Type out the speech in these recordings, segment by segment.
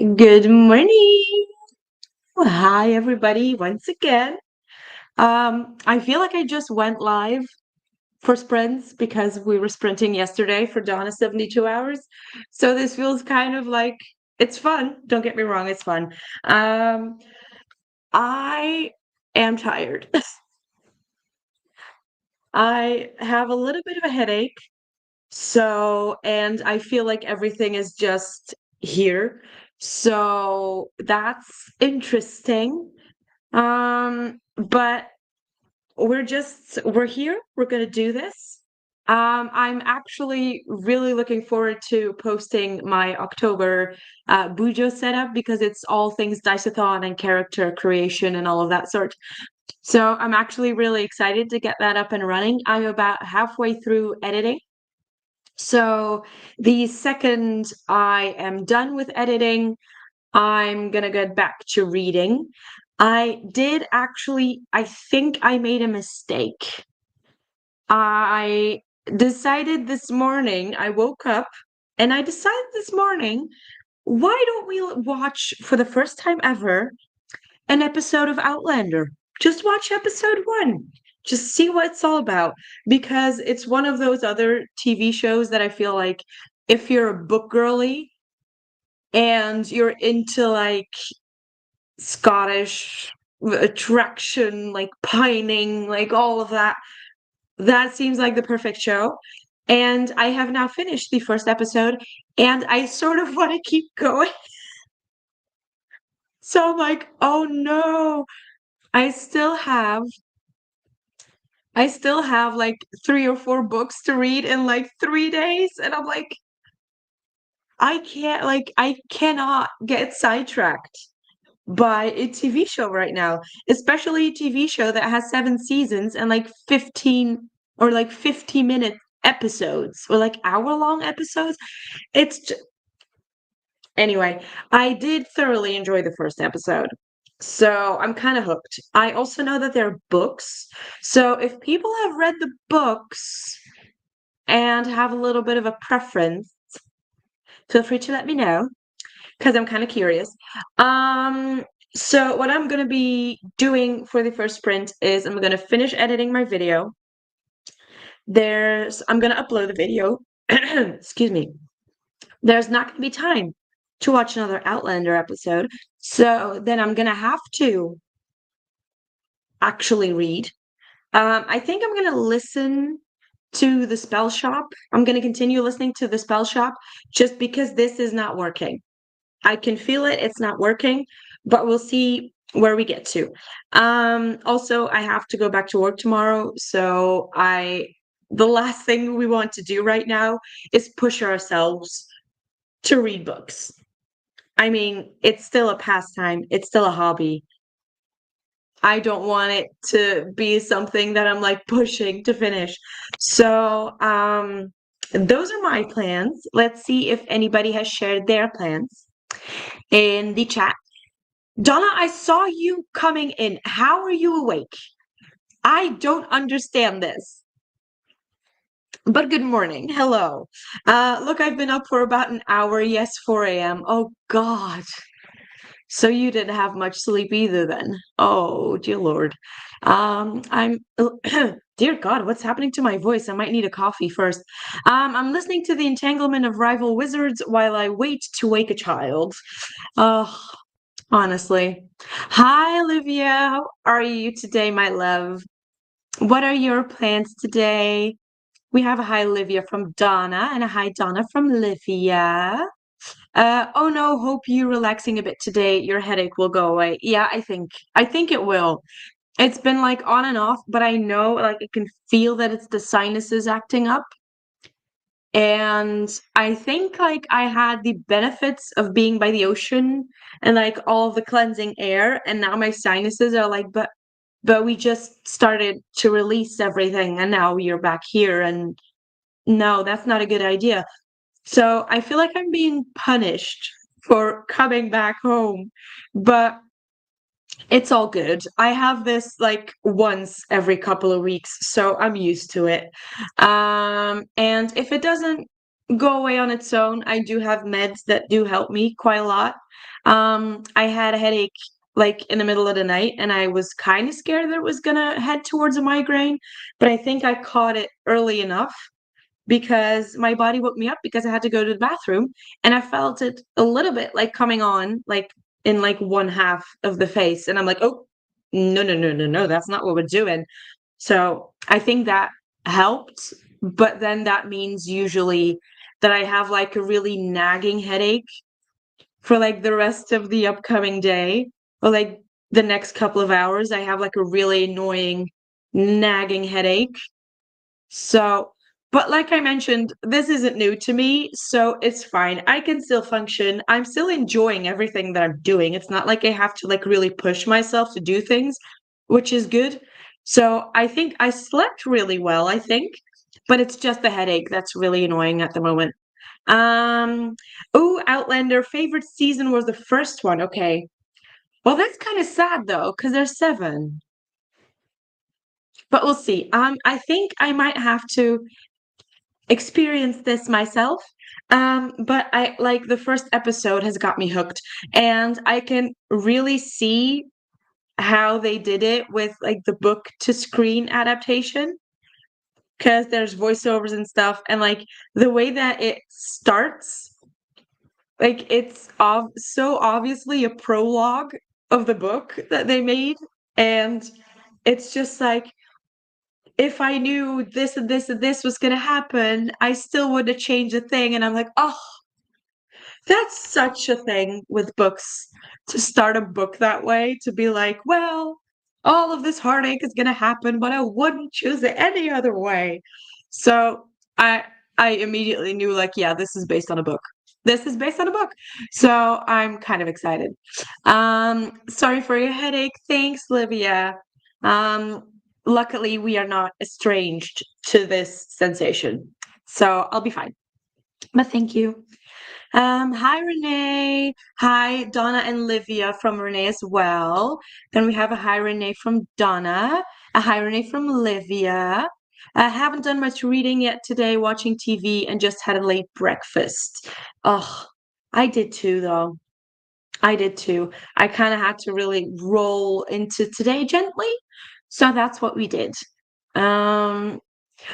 Good morning. Hi, everybody, once again. I feel like I just went live for sprints because we were sprinting yesterday for Donna 72 hours. So this feels kind of like it's fun. Don't get me wrong, it's fun. Um, I am tired. I have a little bit of a headache. And I feel like everything is just here. So that's interesting. But we're here. We're gonna do this. I'm actually really looking forward to posting my October Bujo setup because it's all things Diceathon and character creation and all of that sort. So I'm actually really excited to get that up and running. I'm about halfway through editing. So the second I am done with editing, I'm gonna get back to reading. I think I made a mistake. I decided this morning, I woke up and I decided this morning, why don't we watch for the first time ever an episode of Outlander? Just watch episode one. Just see what it's all about. Because it's one of those other TV shows that I feel like if you're a book girly and you're into like Scottish attraction, like pining, like all of that. That seems like the perfect show. And I have now finished the first episode, and I sort of want to keep going. So I'm like, oh no, I still have I still have like 3 or 4 books to read in like 3 days. And I'm like, I cannot get sidetracked by a TV show right now, especially a TV show that has 7 seasons and like 15 or like 50-minute episodes or like hour-long episodes. It's just... Anyway, I did thoroughly enjoy the first episode. So I'm kind of hooked. I also know that there are books. So if people have read the books and have a little bit of a preference, feel free to let me know because I'm kind of curious. Um, so what I'm gonna be doing for the first sprint is I'm gonna finish editing my video. I'm gonna upload the video. Excuse me. There's not gonna be time to watch another Outlander episode, so then I'm gonna have to actually read. I think I'm gonna listen to the spell shop. I'm gonna continue listening to the spell shop just because this is not working. I can feel it, it's not working, but we'll see where we get to. Also, I have to go back to work tomorrow, so the last thing we want to do right now is push ourselves to read books. I mean, it's still a pastime, it's still a hobby. I don't want it to be something that I'm like pushing to finish. So, those are my plans. Let's see if anybody has shared their plans in the chat. Donna, I saw you coming in. How are you awake? I don't understand this. But good morning. Hello. Look, I've been up for about an hour. Yes, 4 a.m. Oh, God. So you didn't have much sleep either then. Oh, dear Lord. I'm, dear God, what's happening to my voice? I might need a coffee first. I'm listening to the entanglement of rival wizards while I wait to wake a child. Oh, honestly. Hi, Olivia. How are you today, my love? What are your plans today? We have a hi, Olivia from Donna, and a hi, Donna from Livia. Oh no, hope you relaxing a bit today. Your headache will go away. Yeah, I think it will. It's been like on and off, but I know like I can feel that it's the sinuses acting up. And I think like I had the benefits of being by the ocean and like all the cleansing air, and now my sinuses are like, but we just started to release everything and now you're back here, and no, that's not a good idea. So I feel like I'm being punished for coming back home, but it's all good. I have this like once every couple of weeks, so I'm used to it. And if it doesn't go away on its own. I do have meds that do help me quite a lot. I had a headache like in the middle of the night, and I was kind of scared that it was gonna head towards a migraine, but I think I caught it early enough because my body woke me up because I had to go to the bathroom, and I felt it a little bit like coming on, like in like one half of the face, and I'm like, oh, no, no, no, no, no, that's not what we're doing. So I think that helped, but then that means usually that I have like a really nagging headache for like the rest of the upcoming day or like the next couple of hours. I have like a really annoying nagging headache. So, but like I mentioned, this isn't new to me, so it's fine. I can still function. I'm still enjoying everything that I'm doing. It's not like I have to like really push myself to do things, which is good. So I think I slept really well, I think, but it's just the headache that's really annoying at the moment. Um, oh, Outlander, favorite season was the first one. Okay. Well, that's kind of sad though, because there's seven. But we'll see. I think I might have to experience this myself. But I like the first episode has got me hooked, and I can really see how they did it with like the book to screen adaptation because there's voiceovers and stuff, and like the way that it starts, like it's so obviously a prologue of the book that they made, and it's just like if I knew this and this and this was gonna happen, I still wouldn't have changed a thing. And I'm like, oh, that's such a thing with books to start a book that way, to be like, well, all of this heartache is gonna happen, but I wouldn't choose it any other way. So I I immediately knew like, yeah, this is based on a book. This is based on a book. So I'm kind of excited. Sorry for your headache. Thanks, Livia. Um, luckily we are not estranged to this sensation. So I'll be fine. But thank you. Hi Renee. Hi Donna and Livia from Renee as well. Then we have a hi Renee from Donna, a hi Renee from Livia. I haven't done much reading yet today, watching TV and just had a late breakfast. Oh, I did too though. I did too. I kind of had to really roll into today gently. So that's what we did. Um,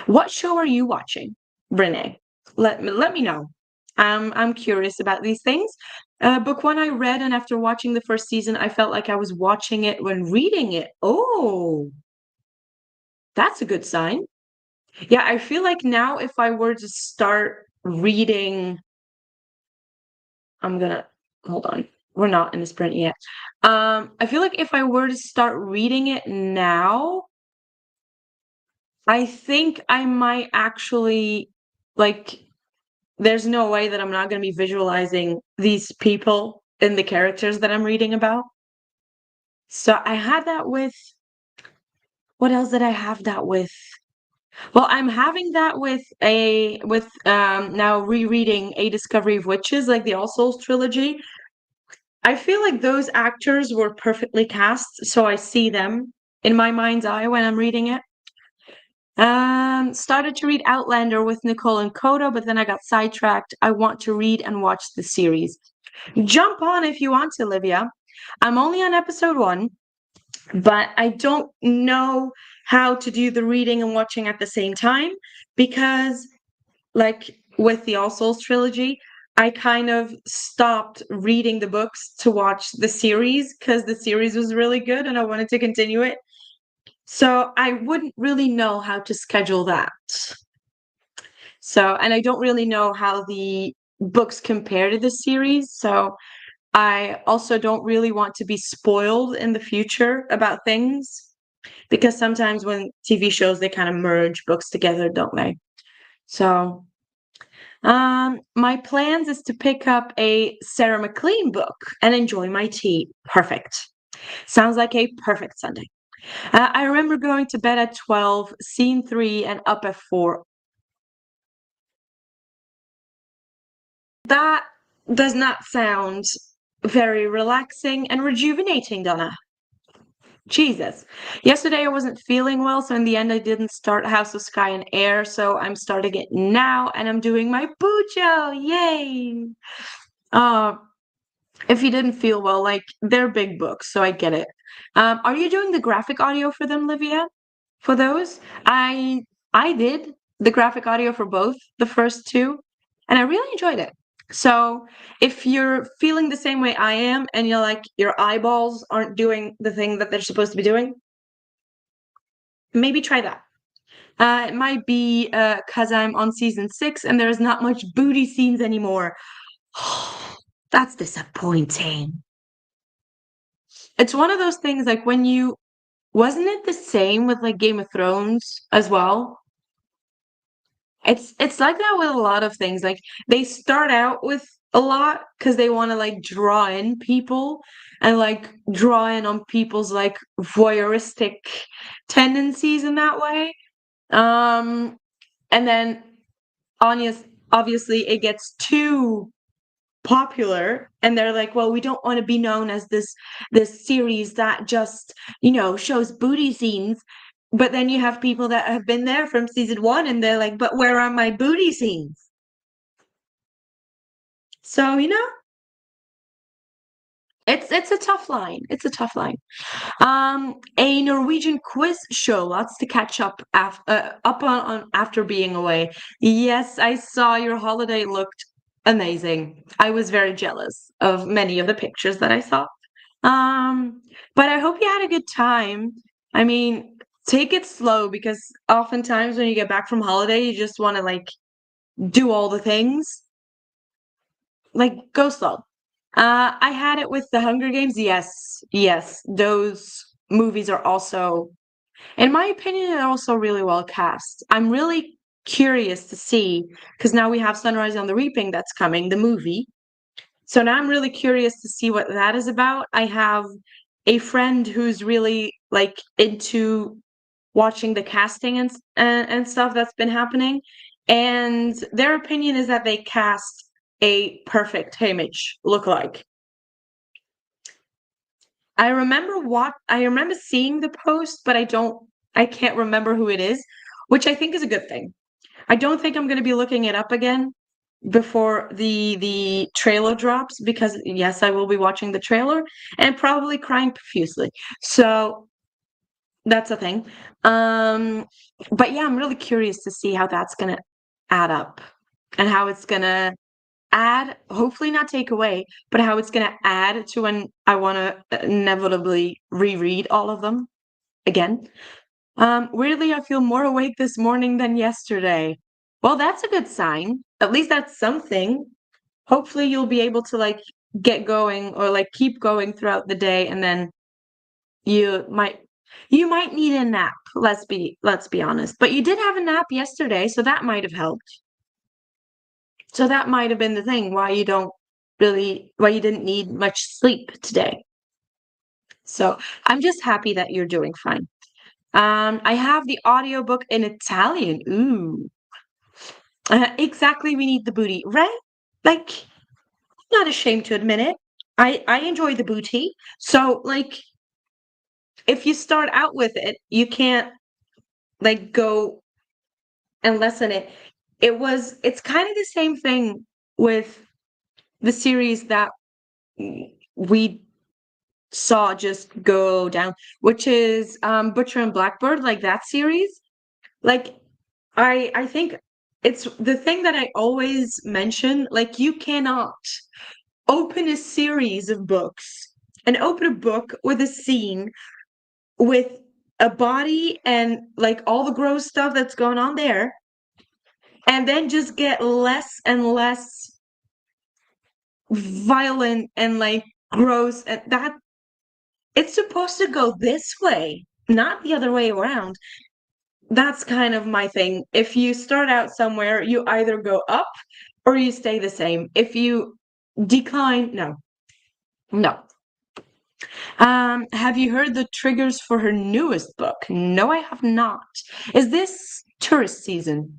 what show are you watching, Renee? Let me know. I'm curious about these things. Book one I read, and after watching the first season, I felt like I was watching it when reading it. Oh, that's a good sign. Yeah, I feel like now if I were to start reading, I'm gonna hold on. We're not in the sprint yet. I feel like if I were to start reading it now, I think I might actually like there's no way that I'm not gonna be visualizing these people and the characters that I'm reading about. So I had that with what else did I have that with? Well, I'm having that with now rereading A Discovery of Witches, like the All Souls trilogy. I feel like those actors were perfectly cast, so I see them in my mind's eye when I'm reading it. Started to read Outlander with Nicole and Coda, but then I got sidetracked. I want to read and watch the series. Jump on if you want to, Olivia. I'm only on episode one, but I don't know how to do the reading and watching at the same time because, like with the All Souls trilogy, I kind of stopped reading the books to watch the series because the series was really good and I wanted to continue it. So I wouldn't really know how to schedule that. So, and I don't really know how the books compare to the series. So I also don't really want to be spoiled in the future about things because sometimes when TV shows, they kind of merge books together, don't they? So, my plans is to pick up a Sarah McLean book and enjoy my tea. Perfect. Sounds like a perfect Sunday. I remember going to bed at 12, scene 3, and up at 4. That does not sound very relaxing and rejuvenating, Donna. Jesus. Yesterday I wasn't feeling well, so in the end I didn't start House of Sky and Air, so I'm starting it now and I'm doing my Bujo. Yay! Uh, if you didn't feel well, like they're big books, so I get it. Are you doing the graphic audio for them, Livia? For those? I did the graphic audio for both the first two, and I really enjoyed it. So if you're feeling the same way I am and you're like your eyeballs aren't doing the thing that they're supposed to be doing, maybe try that. It might be because I'm on season 6 and there's not much booty scenes anymore. That's disappointing. It's one of those things like when you wasn't it the same with like Game of Thrones as well? It's like that with a lot of things. Like they start out with a lot because they want to like draw in people and like draw in on people's like voyeuristic tendencies in that way. Um, and then obvious, obviously it gets too popular and they're like, well, we don't want to be known as this series that just, shows booty scenes. But then you have people that have been there from season 1 and they're like, but where are my booty scenes? So, it's a tough line. It's a tough line. A Norwegian quiz show, lots to catch up on after being away. Yes, I saw your holiday looked amazing. I was very jealous of many of the pictures that I saw. But I hope you had a good time. I mean, take it slow because oftentimes when you get back from holiday, you just want to like do all the things. Like go slow. I had it with the Hunger Games. Yes, yes, those movies are also, in my opinion, they're also really well cast. I'm really curious to see because now we have Sunrise on the Reaping that's coming, the movie. So now I'm really curious to see what that is about. I have a friend who's really like into watching the casting and stuff that's been happening, and their opinion is that they cast a perfect Haymitch lookalike. I remember seeing the post, but I can't remember who it is, which I think is a good thing. I don't think I'm going to be looking it up again before the trailer drops because yes, I will be watching the trailer and probably crying profusely. So that's a thing. Um, but yeah, I'm really curious to see how that's going to add up and how it's going to add, hopefully not take away, but how it's going to add to when I want to inevitably reread all of them again. Weirdly, I feel more awake this morning than yesterday. Well, that's a good sign. At least that's something. Hopefully, you'll be able to like get going or like keep going throughout the day, and then you might you might need a nap. Let's be honest. But you did have a nap yesterday, so that might have helped. So that might have been the thing why you didn't need much sleep today. So I'm just happy that you're doing fine. I have the audiobook in Italian. Ooh. Exactly, we need the booty, right? Like, I'm not ashamed to admit it. I enjoy the booty. So, like, if you start out with it, you can't like go and lessen it. It's kind of the same thing with the series that we saw just go down, which is Butcher and Blackbird, like that series. Like I think it's the thing that I always mention, like you cannot open a series of books and open a book with a scene with a body and like all the gross stuff that's going on there and then just get less and less violent and like gross and that it's supposed to go this way, not the other way around. That's kind of my thing. If you start out somewhere, you either go up or you stay the same. If you decline, no. No. Have you heard the triggers for her newest book? No, I have not. Is this tourist season?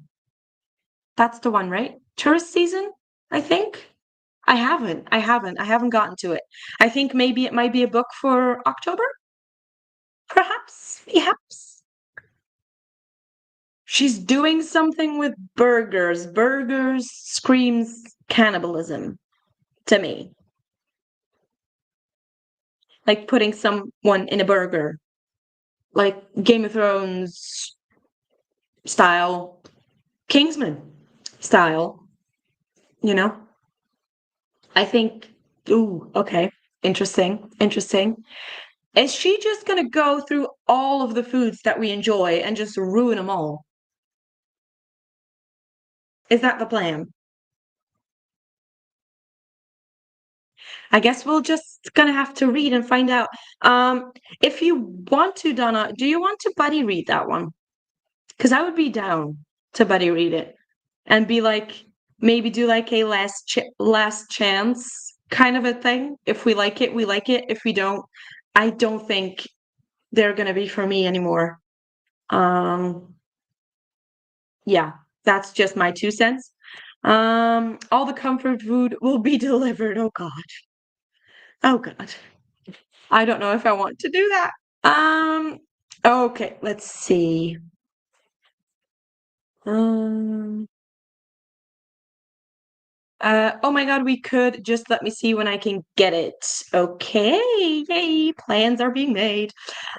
That's the one, right? Tourist season, I think. I haven't gotten to it. I think maybe it might be a book for October. Perhaps she's doing something with burgers. Burgers screams cannibalism to me. Like putting someone in a burger, like Game of Thrones style, Kingsman style, you know? I think, ooh, okay. Interesting. Is she just gonna go through all of the foods that we enjoy and just ruin them all? Is that the plan? I guess we'll just gonna have to read and find out. If you want to, Donna, do you want to buddy read that one? Because I would be down to buddy read it and be like, maybe do like a last chance kind of a thing. If we like it, we like it. If we don't, I don't think they're gonna be for me anymore. Um, yeah, that's just my 2 cents. All the comfort food will be delivered. Oh God. Oh God. I don't know if I want to do that. Um, okay, let's see. Um, oh my God, we could just let me see when I can get it. Okay, yay, plans are being made.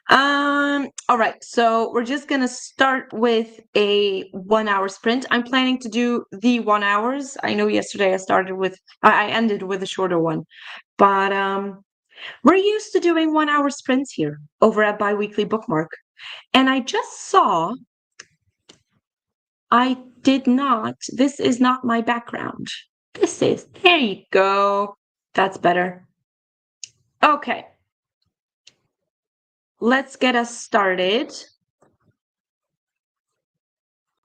All right, so we're just gonna start with a 1 hour sprint. I'm planning to do the 1 hours. I know yesterday I ended with a shorter one, but we're used to doing 1 hour sprints here over at Biweekly Bookmark. And I just saw I did not. This is not my background. There you go. That's better. Okay, let's get us started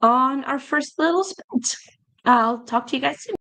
on our first little sprint. I'll talk to you guys soon.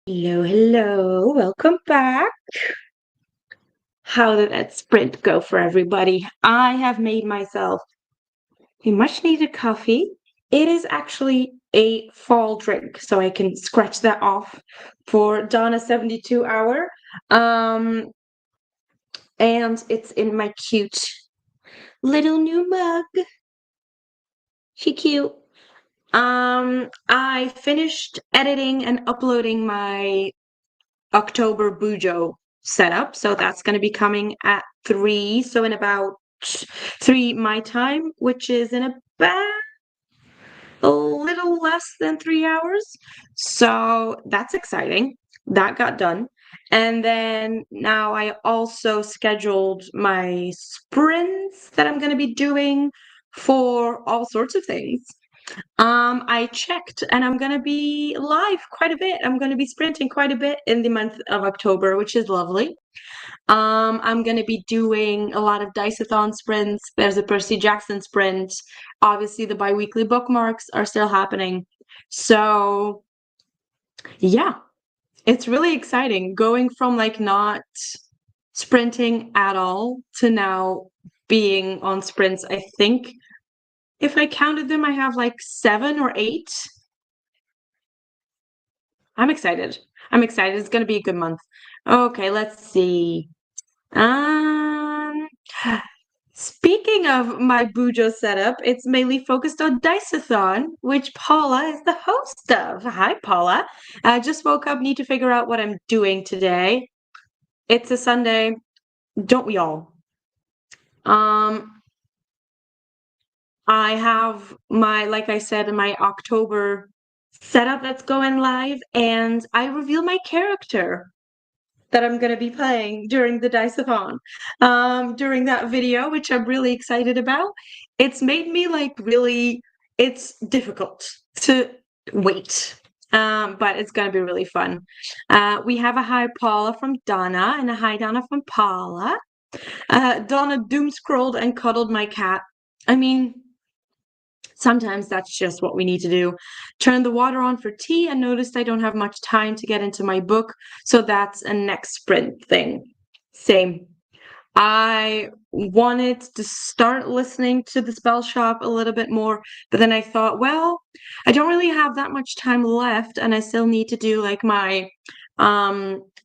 Hello, hello, welcome back. How did that sprint go for everybody? I have made myself a much needed coffee. It is actually a fall drink, so I can scratch that off for Donna 72 hour. Um, and it's in my cute little new mug. She cute. I finished editing and uploading my October Bujo setup. So that's going to be coming at 3. So in about 3 my time, which is in about a little less than 3 hours. So that's exciting. That got done. And then now I also scheduled my sprints that I'm going to be doing for all sorts of things. I checked and I'm gonna be live quite a bit. I'm gonna be sprinting quite a bit in the month of October, which is lovely. I'm gonna be doing a lot of Dice-a-thon sprints. There's a Percy Jackson sprint. Obviously, the biweekly bookmarks are still happening. So, yeah, it's really exciting going from like not sprinting at all to now being on sprints. I think if I counted them, I have like 7 or 8. I'm excited. I'm excited. It's gonna be a good month. Okay, let's see. Um, Speaking of my Bujo setup, it's mainly focused on Dice-a-thon, which Paula is the host of. Hi, Paula. I just woke up, need to figure out what I'm doing today. It's a Sunday, don't we all? Um, I have my, like I said, my October setup that's going live, and I reveal my character that I'm going to be playing during the Dice-a-thon, during that video, which I'm really excited about. It's made me like really, it's difficult to wait, but it's going to be really fun. We have a hi Paula from Donna and a hi Donna from Paula. Donna doom scrolled and cuddled my cat. I mean, sometimes that's just what we need to do. Turned the water on for tea and noticed I don't have much time to get into my book, so that's a next sprint thing. Same. I wanted to start listening to the spell shop a little bit more, but then I thought, well, I don't really have that much time left, and I still need to do like my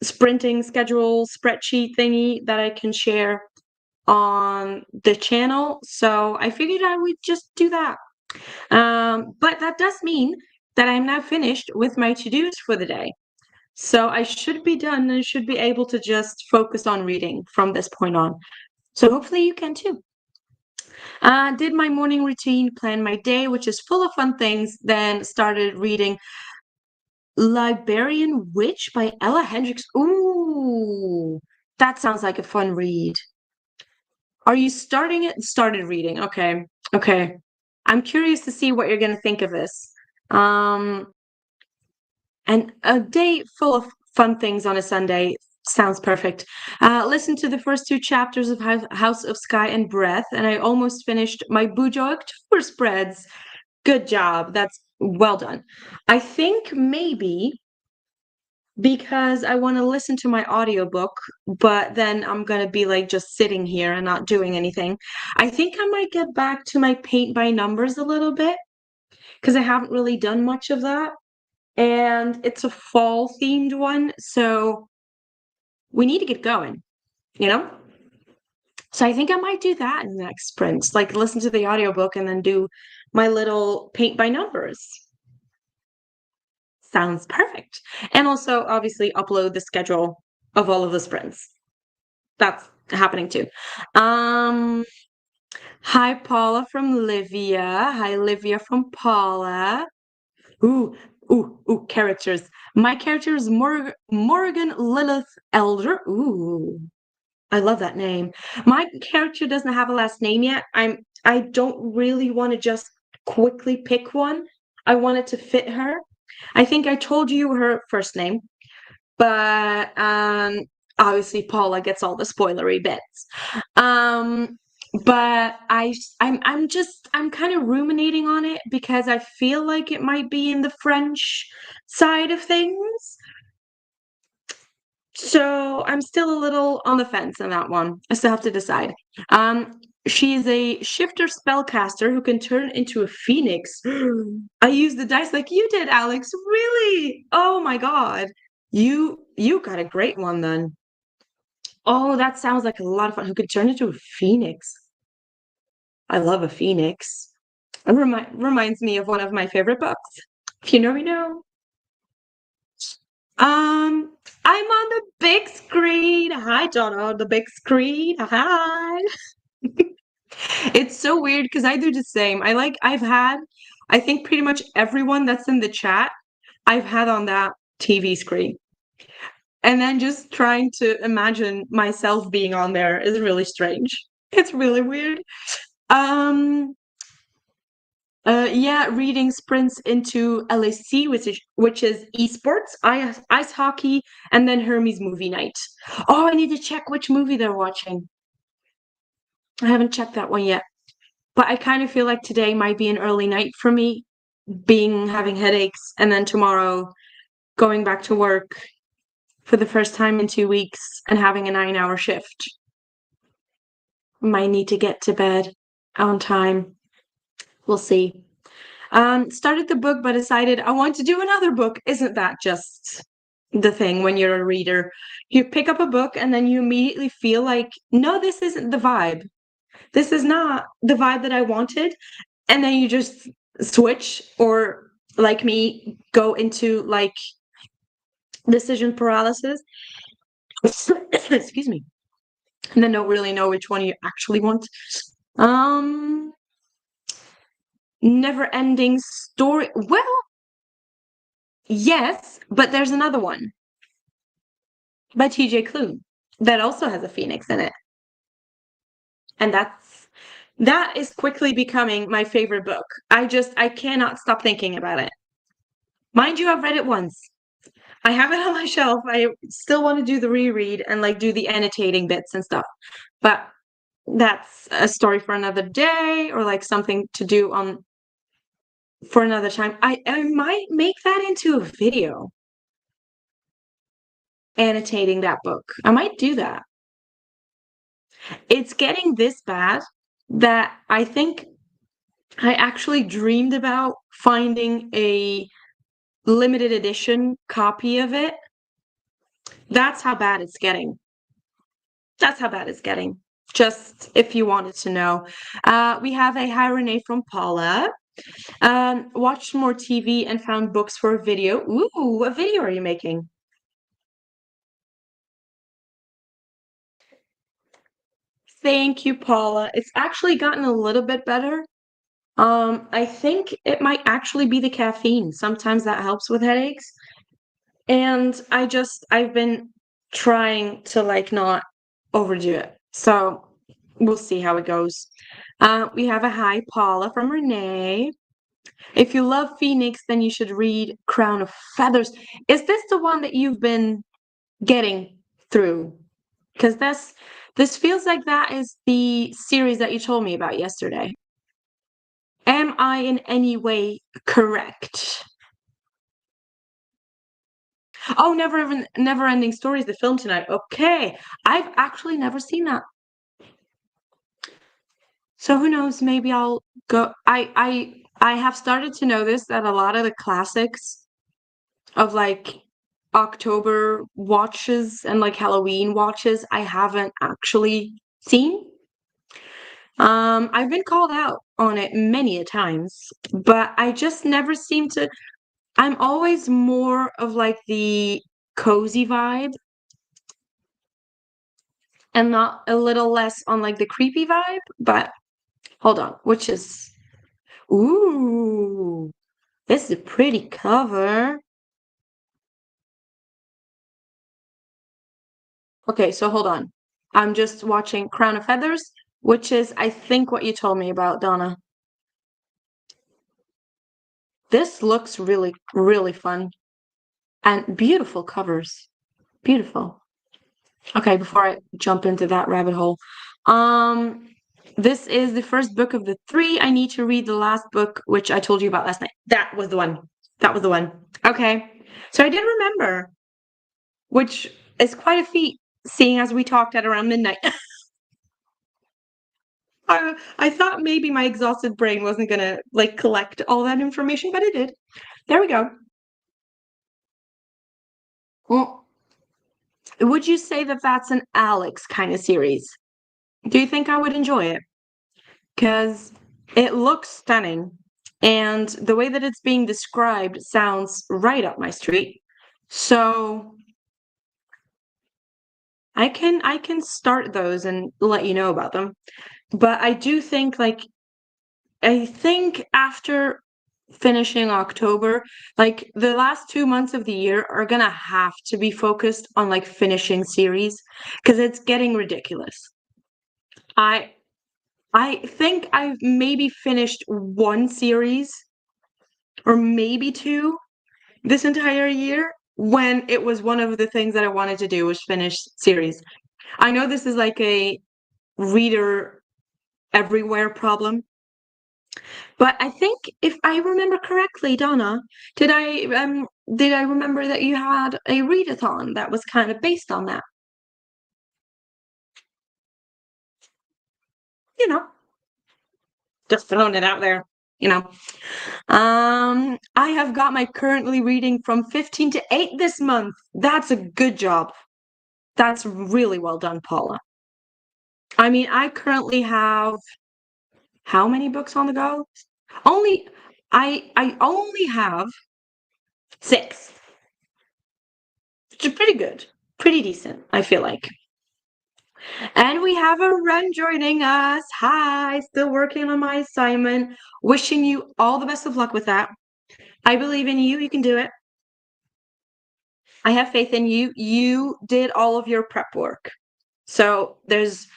sprinting schedule spreadsheet thingy that I can share on the channel. So I figured I would just do that. But that does mean that I'm now finished with my to-dos for the day. So I should be done and should be able to just focus on reading from this point on. So hopefully you can too. Did my morning routine, plan my day, which is full of fun things, then started reading Librarian Witch by Ella Hendricks. Ooh, that sounds like a fun read. Are you starting it? Started reading. Okay. Okay. I'm curious to see what you're going to think of this. Um, and a day full of fun things on a Sunday sounds perfect. Listen to the first 2 chapters of House of Sky and Breath, and I almost finished my Bujo October spreads. Good job. That's well done. I think maybe because I want to listen to my audiobook, but then I'm going to be like just sitting here and not doing anything. I think I might get back to my paint by numbers a little bit because I haven't really done much of that. And it's a fall themed one, so we need to get going, you know? So I think I might do that in the next sprint, like listen to the audiobook and then do my little paint by numbers. Sounds perfect. And also, obviously, upload the schedule of all of the sprints. That's happening too. Um, Hi Paula from Livia. Hi Livia from Paula. Ooh, ooh, characters. My character is Morgan Lilith Elder. Ooh, I love that name. My character doesn't have a last name yet. I don't really want to just quickly pick one. I want it to fit her. I think I told you her first name, but obviously Paula gets all the spoilery bits. Um, but I'm kind of ruminating on it because I feel like it might be in the French side of things. So I'm still a little on the fence on that one. I still have to decide. She is a shifter spellcaster who can turn into a phoenix. I used the dice like you did, Alex. Really? Oh my God. You got a great one then. Oh, that sounds like a lot of fun. Who could turn into a phoenix? I love a phoenix. It reminds me of one of my favorite books. If you know, you know. I'm on the big screen. Hi, Donna, on the big screen. Hi. It's so weird because I do the same. I think pretty much everyone that's in the chat, I've had on that TV screen. And then just trying to imagine myself being on there is really strange. It's really weird. Um, yeah, reading sprints into LAC, which is esports, ice hockey, and then Hermes movie night. Oh, I need to check which movie they're watching. I haven't checked that one yet. But I kind of feel like today might be an early night for me, having headaches, and then tomorrow going back to work for the first time in 2 weeks and having a 9-hour shift. Might need to get to bed on time. We'll see. Started the book, but decided I want to do another book. Isn't that just the thing when you're a reader? You pick up a book and then you immediately feel like, no, this isn't the vibe. This is not the vibe that I wanted. And then you just switch, or like me, go into like decision paralysis. Excuse me. And then don't really know which one you actually want. Um, Never ending story. Well, yes, but there's another one by TJ Klune that also has a phoenix in it. And that is quickly becoming my favorite book. I cannot stop thinking about it. Mind you, I've read it once. I have it on my shelf. I still want to do the reread and like do the annotating bits and stuff. But that's a story for another day, or like something to do on for another time. I might make that into a video, annotating that book. I might do that. It's getting this bad that I think I actually dreamed about finding a limited edition copy of it. That's how bad it's getting. That's how bad it's getting. Just if you wanted to know. We have a hi Renee from Paula. Watched more TV and found books for a video. Ooh, what video are you making? Thank you, Paula. It's actually gotten a little bit better. I think it might actually be the caffeine. Sometimes that helps with headaches. And I've been trying to like not overdo it. So we'll see how it goes. We have a hi Paula from Renee. If you love Phoenix, then you should read Crown of Feathers. Is this the one that you've been getting through? Because this feels like that is the series that you told me about yesterday. Am I in any way correct? Oh, Never Ending Stories, the film tonight. Okay. I've actually never seen that. So who knows, maybe I'll go. I have started to notice that a lot of the classics of like October watches and like Halloween watches I haven't actually seen. I've been called out on it many a times, but I just never seem to. I'm always more of like the cozy vibe and not a little less on like the creepy vibe. But hold on, which is ooh, this is a pretty cover. Okay, so hold on. I'm just watching Crown of Feathers, which is I think what you told me about, Donna. This looks really, really fun and beautiful covers. Beautiful. Okay, before I jump into that rabbit hole, um, this is the first book of the three. I need to read the last book, which I told you about last night. That was the one. That was the one. Okay, so I did remember which it's quite a feat, seeing as we talked at around midnight. I thought maybe my exhausted brain wasn't gonna, like, collect all that information, but it did. There we go. Well, would you say that that's an Alex kind of series? Do you think I would enjoy it? Because it looks stunning, and the way that it's being described sounds right up my street. So I can start those and let you know about them. But I do think, like, I think after finishing October, like, the last 2 months of the year are gonna have to be focused on, like, finishing series because it's getting ridiculous. I I think I've maybe finished 1 series or maybe 2 this entire year when it was one of the things that I wanted to do was finish series. I know this is like a reader everywhere problem, but I think if I remember correctly, Donna, did I remember that you had a readathon that was kind of based on that? You know, just throwing it out there, you know. I have got my currently reading from 15 to 8 this month. That's a good job. That's really well done, Paula. I mean, I currently have how many books on the go? Only I only have 6, which is pretty good. Pretty decent, I feel like. And we have a Ren joining us. Hi, still working on my assignment. Wishing you all the best of luck with that. I believe in you. You can do it. I have faith in you. You did all of your prep work. So there's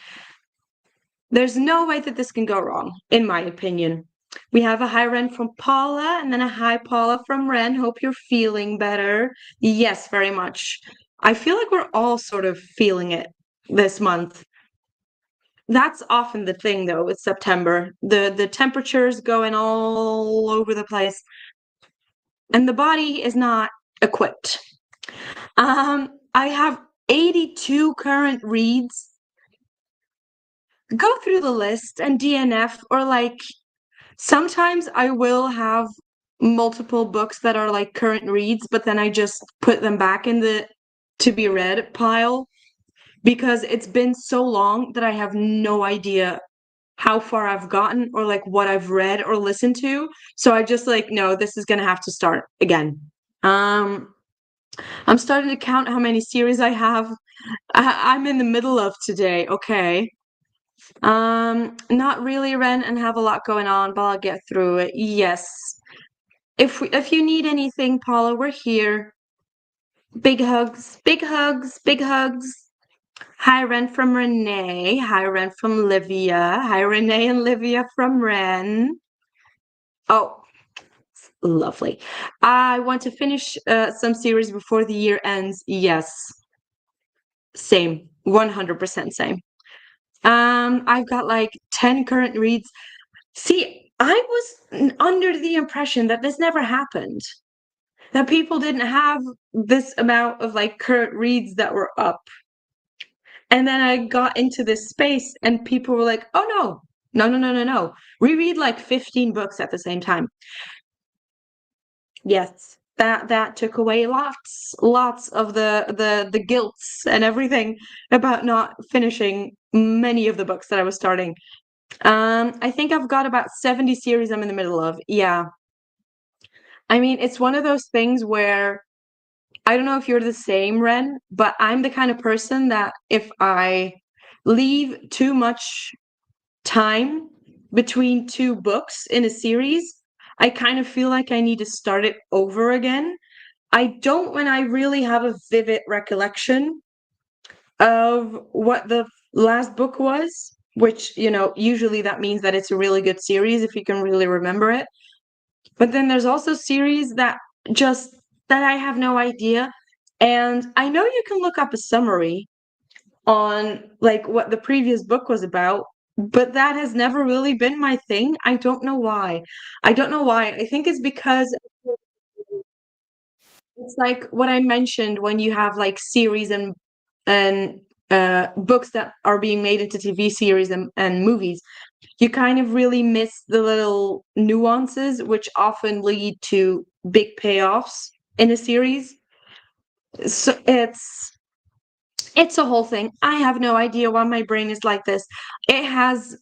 no way that this can go wrong, in my opinion. We have a hi Ren from Paula and then a hi Paula from Ren. Hope you're feeling better. Yes, very much. I feel like we're all sort of feeling it this month. That's often the thing though with September. The temperature's going all over the place and the body is not equipped. I have 82 current reads. Go through the list and DNF, or like sometimes I will have multiple books that are like current reads, but then I just put them back in the to be read pile because it's been so long that I have no idea how far I've gotten or like what I've read or listened to. So I just like, no, this is gonna have to start again. Um, I'm starting to count how many series I have. I'm in the middle of today. Okay. Not really, Ren, and have a lot going on, but I'll get through it. Yes. If you need anything, Paula, we're here. Big hugs, big hugs, big hugs. Hi, Ren from Renee. Hi, Ren from Livia. Hi, Renee and Livia from Ren. Oh, lovely. I want to finish some series before the year ends. Yes. Same. 100% same. I've got like 10 current reads. See, I was under the impression that this never happened. That people didn't have this amount of like current reads that were up. And then I got into this space and people were like, oh no, no, no, no, no, no. We read like 15 books at the same time. Yes, that took away lots of the guilts and everything about not finishing many of the books that I was starting. I think I've got about 70 series I'm in the middle of. Yeah. I mean, it's one of those things where I don't know if you're the same, Ren, but I'm the kind of person that if I leave too much time between 2 books in a series, I kind of feel like I need to start it over again. I don't when I really have a vivid recollection of what the last book was, which, usually that means that it's a really good series if you can really remember it. But then there's also series that I have no idea. And I know you can look up a summary on like what the previous book was about, but that has never really been my thing. I don't know why. I don't know why. I think it's because it's like what I mentioned when you have like series and and books that are being made into TV series and movies, you kind of really miss the little nuances, which often lead to big payoffs in a series. So it's a whole thing. I have no idea why my brain is like this. It has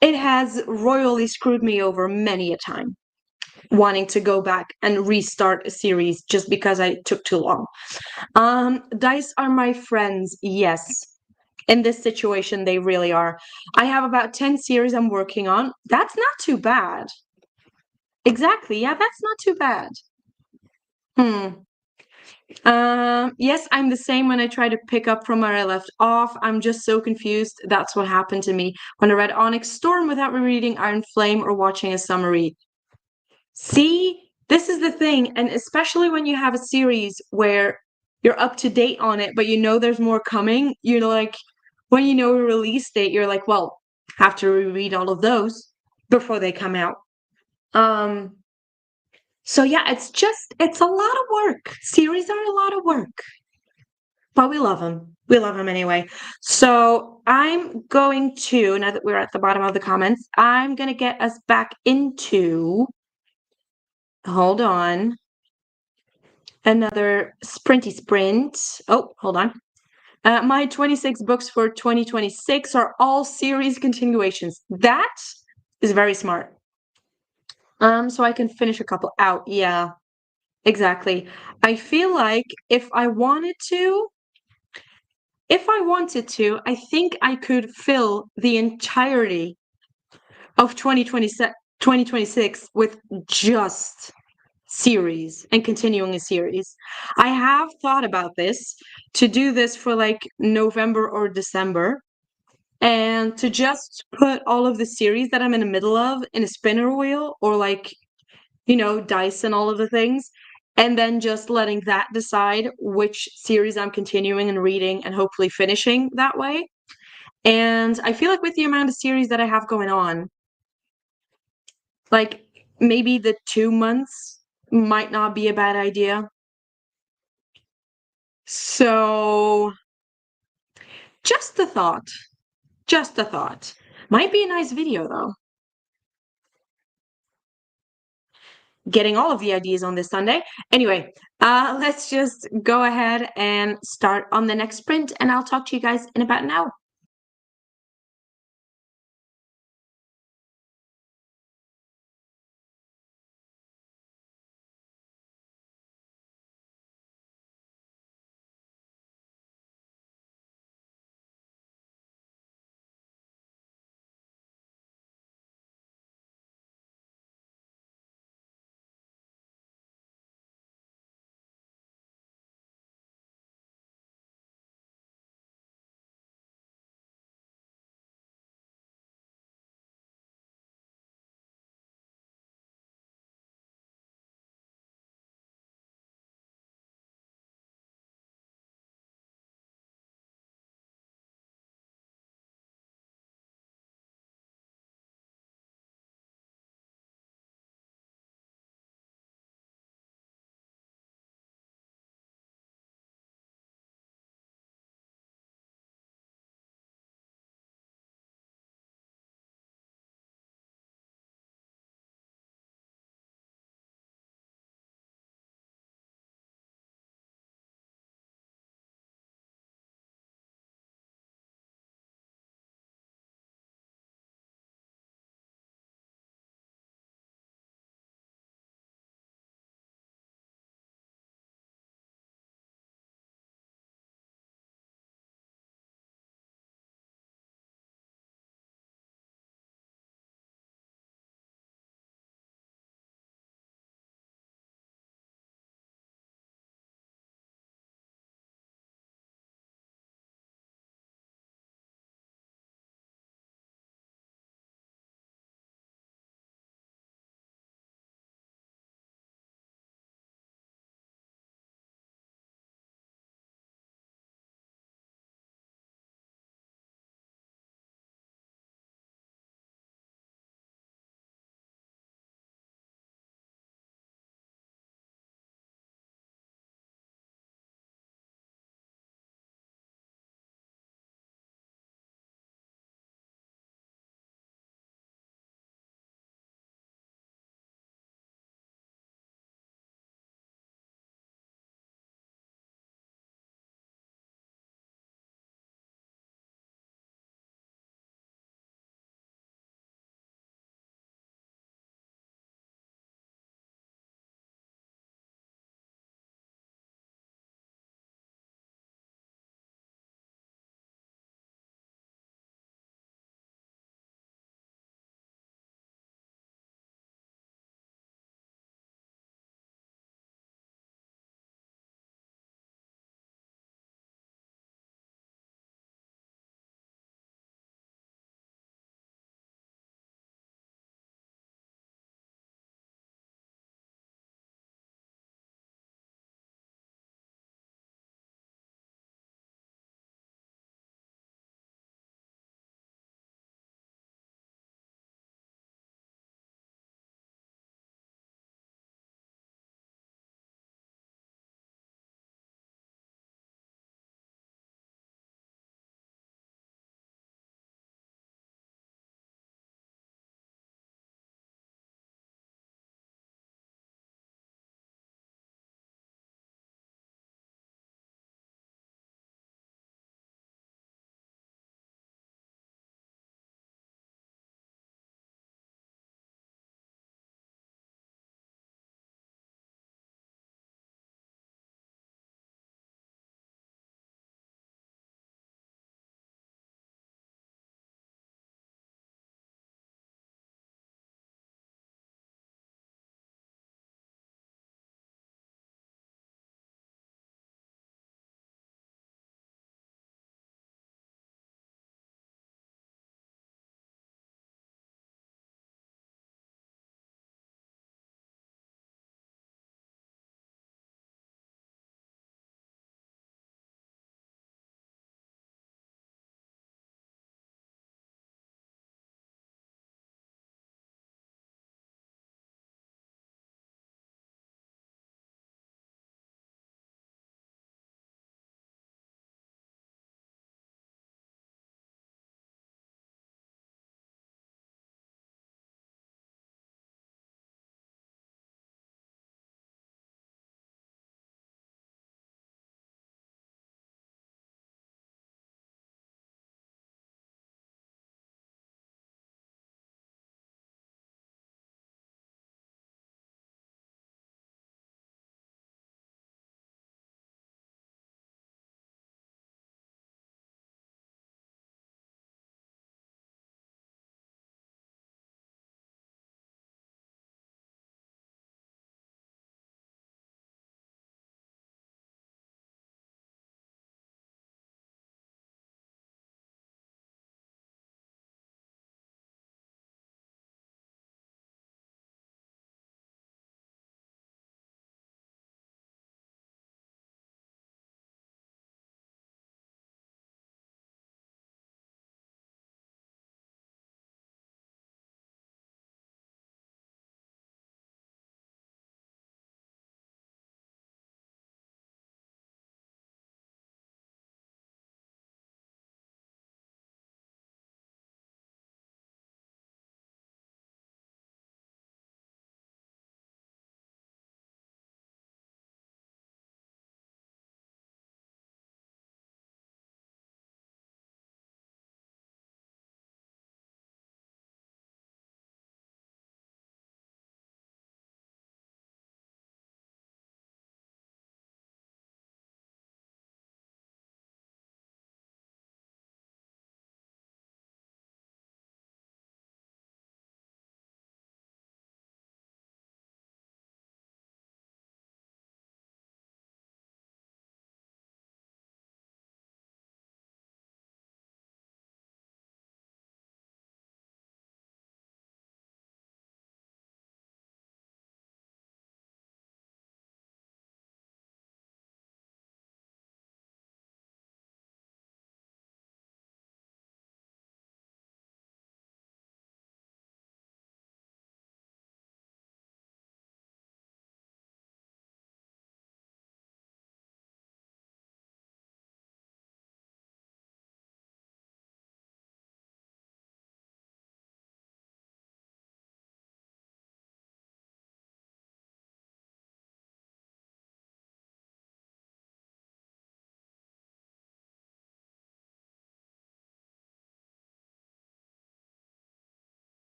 it has royally screwed me over many a time, wanting to go back and restart a series just because I took too long. Dice are my friends, yes. In this situation, they really are. I have about 10 series I'm working on. That's not too bad. Exactly. Yeah, that's not too bad. Hmm. Yes, I'm the same when I try to pick up from where I left off. I'm just so confused. That's what happened to me when I read Onyx Storm without rereading Iron Flame or watching a summary. See, this is the thing, and especially when you have a series where you're up to date on it, but you know there's more coming, you're like, when you know a release date, you're like, well, have to reread all of those before they come out. Um, so yeah, it's a lot of work. Series are a lot of work, but we love them. We love them anyway. So I'm going to, now that we're at the bottom of the comments, I'm going to get us back into, hold on, another sprinty sprint. Oh, hold on. My 26 books for 2026 are all series continuations. That is very smart. So I can finish a couple out. Yeah, exactly. I feel like if I wanted to, I think I could fill the entirety of 2026 with just series and continuing a series. I have thought about this to do this for like November or December and to just put all of the series that I'm in the middle of in a spinner wheel or like, dice and all of the things. And then just letting that decide which series I'm continuing and reading and hopefully finishing that way. And I feel like with the amount of series that I have going on, like maybe the 2 months might not be a bad idea. So, just a thought. Just a thought. Might be a nice video though. Getting all of the ideas on this Sunday. Anyway, let's just go ahead and start on the next sprint, and I'll talk to you guys in about an hour.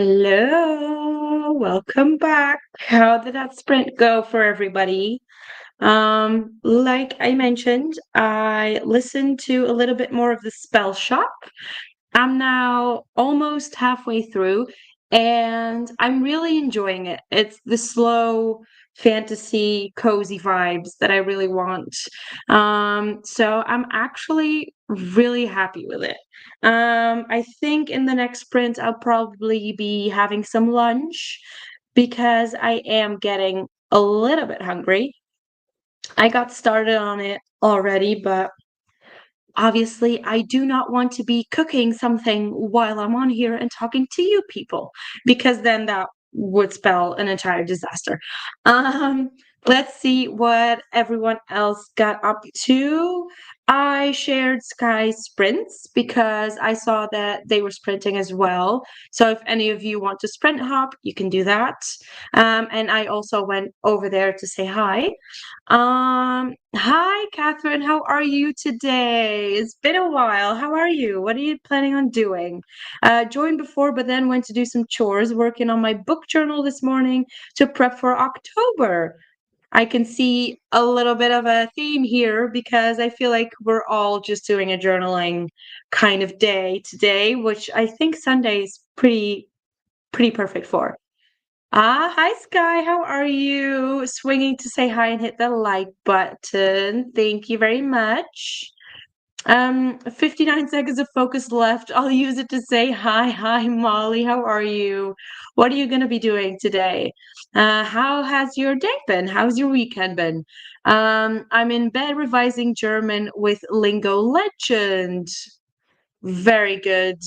Hello, welcome back. How did that sprint go for everybody? Like I mentioned, I listened to a little bit more of the spell shop. I'm now almost halfway through and I'm really enjoying it. It's the slow fantasy, cozy vibes that I really want. So I'm actually really happy with it. I think in the next sprint, I'll probably be having some lunch because I am getting a little bit hungry. I got started on it already, but obviously, I do not want to be cooking something while I'm on here and talking to you people, because then that would spell an entire disaster. Um, let's see what everyone else got up to. I shared Sky Sprints because I saw that they were sprinting as well. So if any of you want to sprint hop, you can do that. And I also went over there to say hi. Hi, Catherine. How are you today? It's been a while. How are you? What are you planning on doing? Joined before, but then went to do some chores, working on my book journal this morning to prep for October. I can see a little bit of a theme here because I feel like we're all just doing a journaling kind of day today, which I think Sunday is pretty perfect for. Hi Sky, how are you? Swinging to say hi and hit the like button. Thank you very much. 59 seconds of focus left. I'll use it to say hi, Molly. How are you? What are you going to be doing today? How has your day been? How's your weekend been? I'm in bed revising German with Lingo Legend. Very good.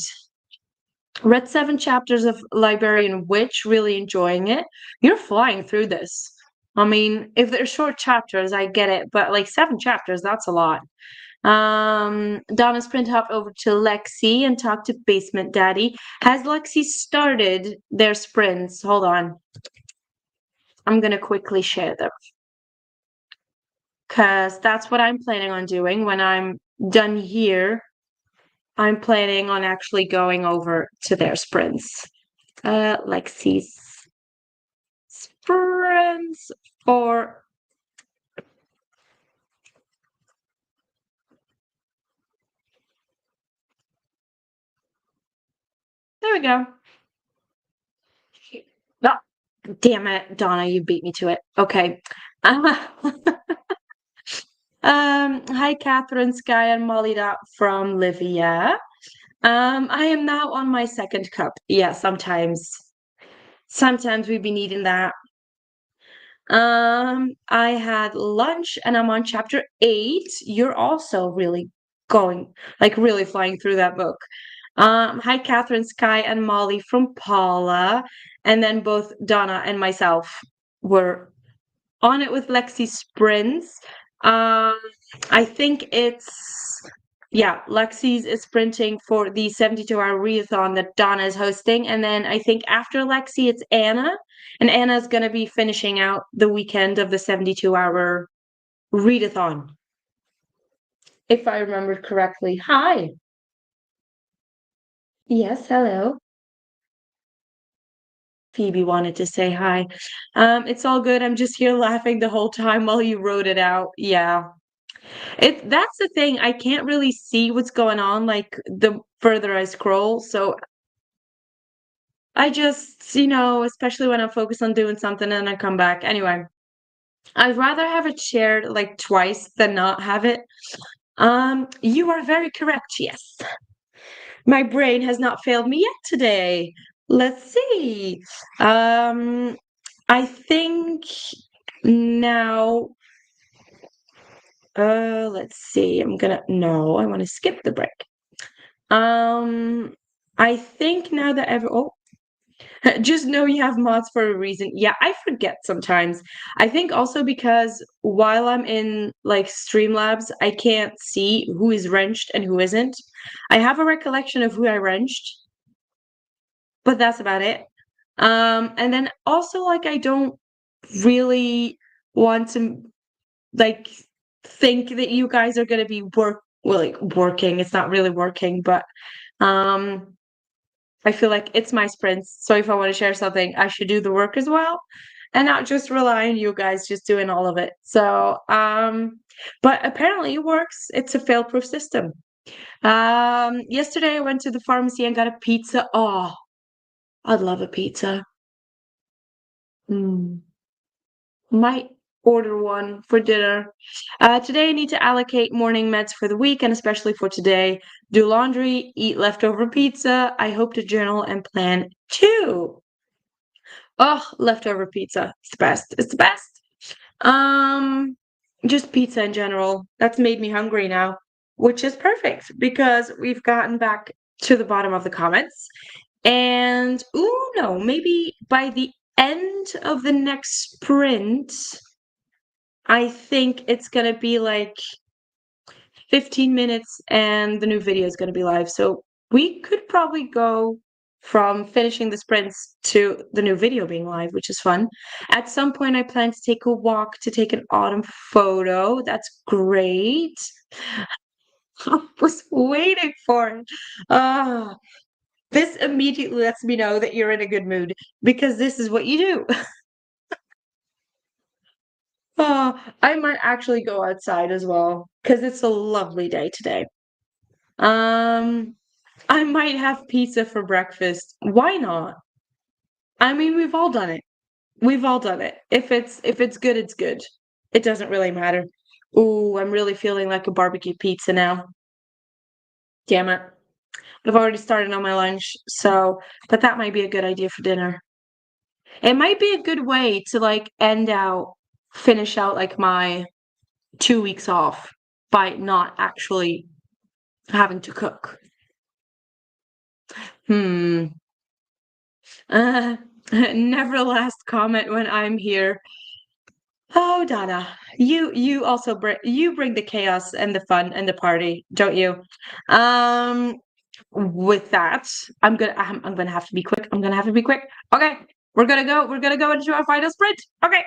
Read 7 chapters of Librarian Witch, really enjoying it. You're flying through this. I mean, if they're short chapters, I get it, but like 7 chapters, that's a lot. Donna sprint hopped over to Lexi and talked to Basement Daddy. Has Lexi started their sprints? Hold on. I'm gonna quickly share them because that's what I'm planning on doing when I'm done here. I'm planning on actually going over to their sprints. Lexi's sprints for there we go. Ah, damn it, Donna, you beat me to it. Okay. Hi, Catherine, Sky, and Molly Dot from Livia. I am now on my second cup. Yeah, sometimes we be needing that. I had lunch and I'm on chapter 8. You're also really going, like really flying through that book. Hi, Catherine, Sky, and Molly from Paula. And then both Donna and myself were on it with Lexi Sprints. Um, I think yeah, Lexi's is sprinting for the 72-hour readathon that Donna is hosting. And then I think after Lexi, it's Anna. And Anna's going to be finishing out the weekend of the 72-hour readathon, if I remembered correctly. Hi. Yes, hello. Phoebe wanted to say hi. It's all good. I'm just here laughing the whole time while you wrote it out. Yeah. That's the thing. I can't really see what's going on like the further I scroll. So I just, especially when I'm focused on doing something and I come back. Anyway, I'd rather have it shared like twice than not have it. You are very correct. Yes. My brain has not failed me yet today. Let's see. Um, I think now, let's see. No, I want to skip the break. Um, I think now that just know you have mods for a reason. Yeah, I forget sometimes. I think also because while I'm in like Streamlabs, I can't see who is wrenched and who isn't. I have a recollection of who I wrenched, but that's about it. And then also like I don't really want to like think that you guys are gonna be working. It's not really working, but um I feel like it's my sprints, so if I wanna share something, I should do the work as well, and not just rely on you guys just doing all of it. So, but apparently it works. It's a fail-proof system. Yesterday I went to the pharmacy and got a pizza. Oh, I'd love a pizza. Mm. Might order one for dinner. Today I need to allocate morning meds for the week and especially for today. Do laundry, eat leftover pizza. I hope to journal and plan too. Oh, leftover pizza. It's the best. It's the best. Um, just pizza in general. That's made me hungry now, which is perfect because we've gotten back to the bottom of the comments. And ooh, no, maybe by the end of the next sprint, I think it's gonna be like 15 minutes and the new video is gonna be live. So we could probably go from finishing the sprints to the new video being live, which is fun. At some point, I plan to take a walk to take an autumn photo. That's great. I was waiting for it. Ah, this immediately lets me know that you're in a good mood because this is what you do. Oh, I might actually go outside as well because it's a lovely day today. Um, I might have pizza for breakfast. Why not? I mean, we've all done it. We've all done it. If it's good, it's good. It doesn't really matter. Ooh, I'm really feeling like a barbecue pizza now. Damn it. I've already started on my lunch, so but that might be a good idea for dinner. It might be a good way to like finish out like my 2 weeks off by not actually having to cook. Hmm. Uh, never last comment when I'm here. Oh, Donna, you also bring the chaos and the fun and the party, don't you? Um, with that, I'm gonna have to be quick. I'm gonna have to be quick. Okay, we're gonna go. We're gonna go into our final sprint. Okay.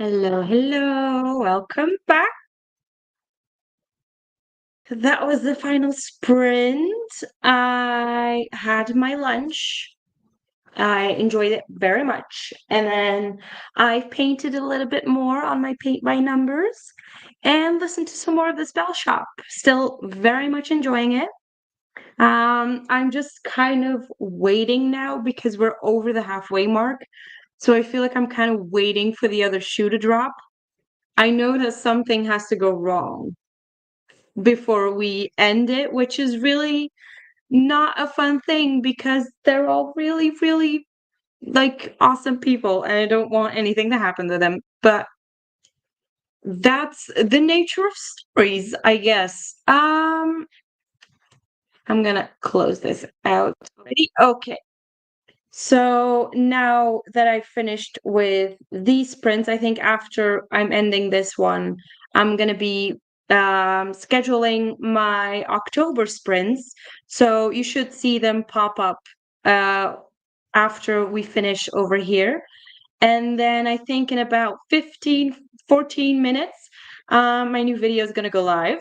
Hello, hello. Welcome back. That was the final sprint. I had my lunch. I enjoyed it very much. And then I painted a little bit more on my paint by numbers and listened to some more of the spell shop. Still very much enjoying it. I'm just kind of waiting now because we're over the halfway mark. So I feel like I'm kind of waiting for the other shoe to drop. I know that something has to go wrong before we end it, which is really not a fun thing because they're all really, really like awesome people and I don't want anything to happen to them. But that's the nature of stories, I guess. I'm gonna close this out already. Okay. So now that I've finished with these sprints, I think after I'm ending this one, I'm gonna be scheduling my October sprints. So you should see them pop up uh, after we finish over here. And then I think in about 15, 14 minutes, my new video is gonna go live.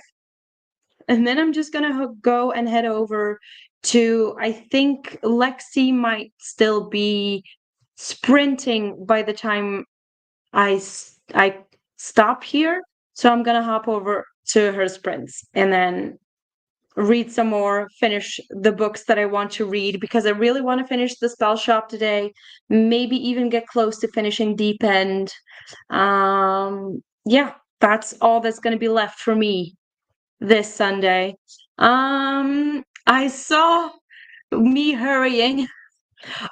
And then I'm just gonna go and head over to, I think Lexi might still be sprinting by the time I stop here. So I'm gonna hop over to her sprints and then read some more, finish the books that I want to read because I really want to finish the spell shop today. Maybe even get close to finishing Deep End. Yeah, that's all that's gonna be left for me this Sunday. I saw me hurrying.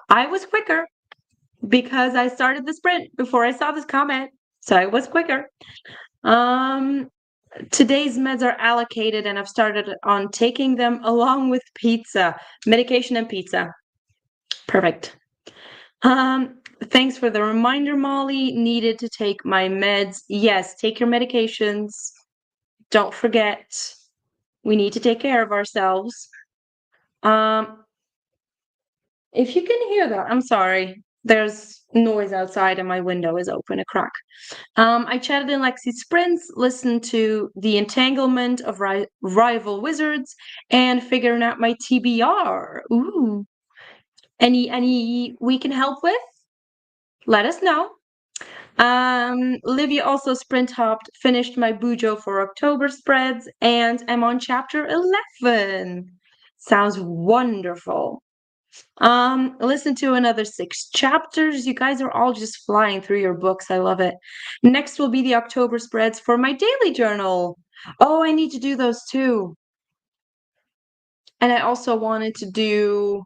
I was quicker because I started the sprint before I saw this comment. So I was quicker. Um, Today's meds are allocated and I've started on taking them along with pizza, medication and pizza. Perfect. Thanks for the reminder, Molly. Needed to take my meds. Yes, take your medications. Don't forget. We need to take care of ourselves. Um, if you can hear that, I'm sorry. There's noise outside and my window is open a crack. I chatted in Lexi's sprints, listened to the entanglement of rival wizards, and figuring out my TBR. Ooh. Any we can help with? Let us know. Livia also sprint hopped, finished my Bujo for October spreads, and I'm on chapter 11. Sounds wonderful. Listen to another 6 chapters. You guys are all just flying through your books. I love it. Next will be the October spreads for my daily journal. Oh, I need to do those too. And I also wanted to do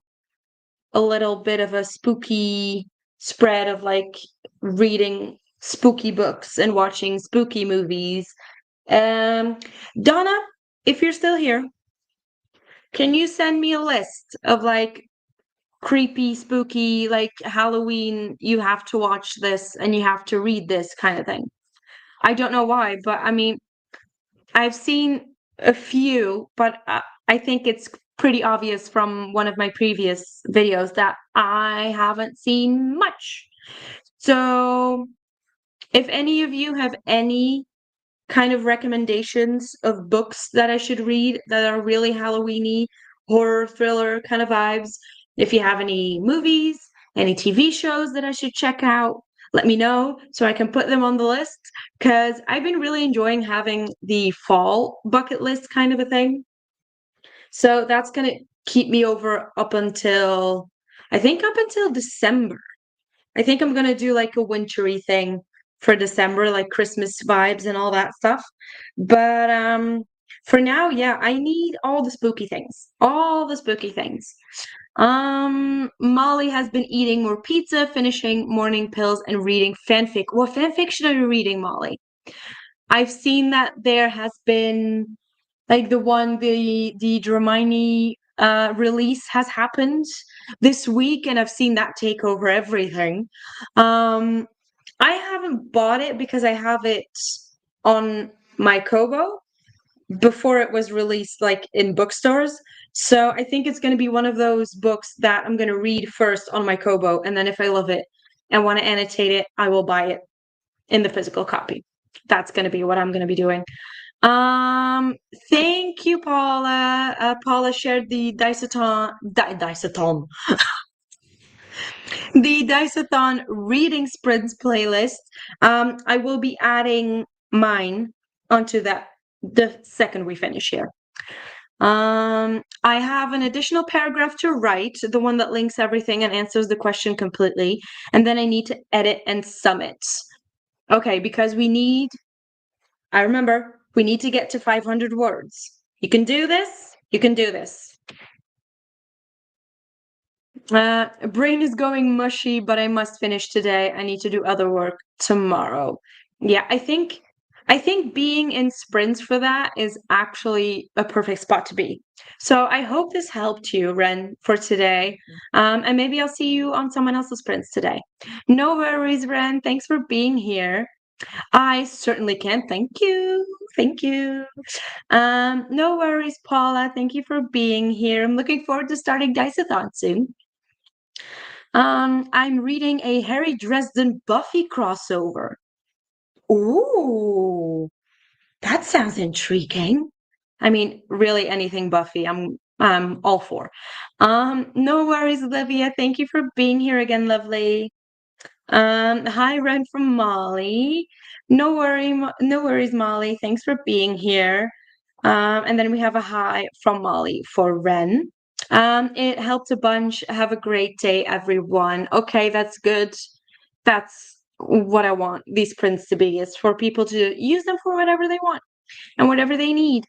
a little bit of a spooky spread of like reading spooky books and watching spooky movies. Donna, if you're still here, can you send me a list of like creepy, spooky, like Halloween, you have to watch this and you have to read this kind of thing? I don't know why, but I mean, I've seen a few, but I think it's pretty obvious from one of my previous videos that I haven't seen much. So, if any of you have any kind of recommendations of books that I should read that are really Halloweeny, horror, thriller kind of vibes, if you have any movies, any TV shows that I should check out, let me know so I can put them on the list because I've been really enjoying having the fall bucket list kind of a thing. So that's going to keep me over up until, I think up until December. I think I'm gonna do like a wintry thing for December, like Christmas vibes and all that stuff. But for now, yeah, I need all the spooky things. All the spooky things. Molly has been eating more pizza, finishing morning pills, and reading fanfic. What fanfiction are you reading, Molly? I've seen that there has been like the Dramini release has happened this week, and I've seen that take over everything. Um, I haven't bought it because I have it on my Kobo before it was released like in bookstores. So I think it's going to be one of those books that I'm going to read first on my Kobo, and then if I love it and want to annotate it, I will buy it in the physical copy. That's going to be what I'm going to be doing. Thank you, Paula. Paula shared the the Diceathon reading sprints playlist. I will be adding mine onto that the second we finish here. I have an additional paragraph to write, the one that links everything and answers the question completely, and then I need to edit and submit. Okay, because I remember, we need to get to 500 words. You can do this. You can do this. Brain is going mushy, but I must finish today. I need to do other work tomorrow. Yeah, I think being in sprints for that is actually a perfect spot to be. So I hope this helped you, Ren, for today. And maybe I'll see you on someone else's sprints today. No worries, Ren. Thanks for being here. I certainly can. Thank you. Thank you. No worries, Paula. Thank you for being here. I'm looking forward to starting Diceathon soon. I'm reading a Harry Dresden Buffy crossover. Ooh, that sounds intriguing. I mean, really anything Buffy, I'm all for. No worries, Olivia. Thank you for being here again, lovely. Hi, Ren from Molly. No worries, Molly. Thanks for being here. And then we have a hi from Molly for Ren. It helped a bunch. Have a great day, everyone. Okay, that's good. That's what I want these prints to be, is for people to use them for whatever they want and whatever they need.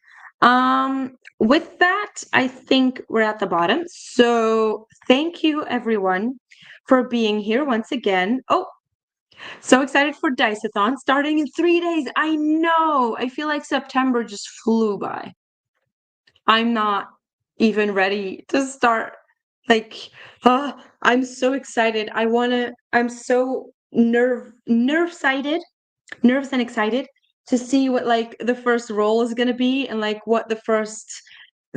With that, I think we're at the bottom. So thank you, everyone, for being here once again. Oh, so excited for Diceathon starting in 3 days. I know. I feel like September just flew by. I'm not even ready to start. Like, I'm so excited. I'm so nervous and excited to see what like the first roll is going to be, and like what the first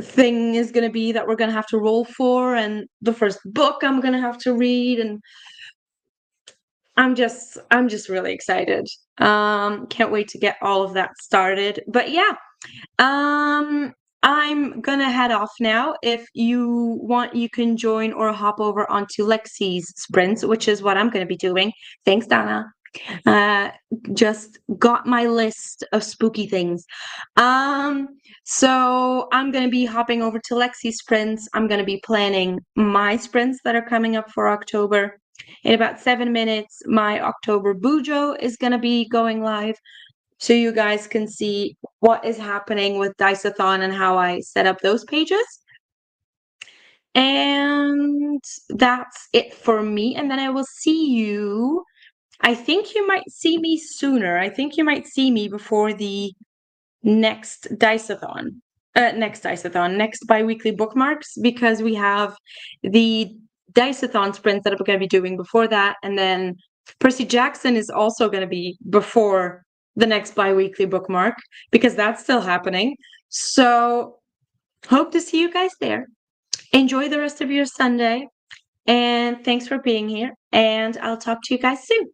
thing is going to be that we're going to have to roll for, and the first book I'm going to have to read. And I'm just really excited. Can't wait to get all of that started. But yeah, I'm gonna head off now. If you want, you can join or hop over onto Lexi's sprints, which is what I'm gonna be doing. Thanks, Donna. Just got my list of spooky things. So I'm gonna be hopping over to Lexi's sprints. I'm gonna be planning my sprints that are coming up for October. In about 7 minutes, my October Bujo is gonna be going live, so you guys can see what is happening with Diceathon and how I set up those pages. And that's it for me. And then I will see you. I think you might see me sooner. I think you might see me before the next Diceathon. Next Biweekly Bookmarks, because we have the Diceathon sprints that I'm going to be doing before that. And then Percy Jackson is also going to be before the next Biweekly Bookmark, because that's still happening. So hope to see you guys there. Enjoy the rest of your Sunday. And thanks for being here. And I'll talk to you guys soon.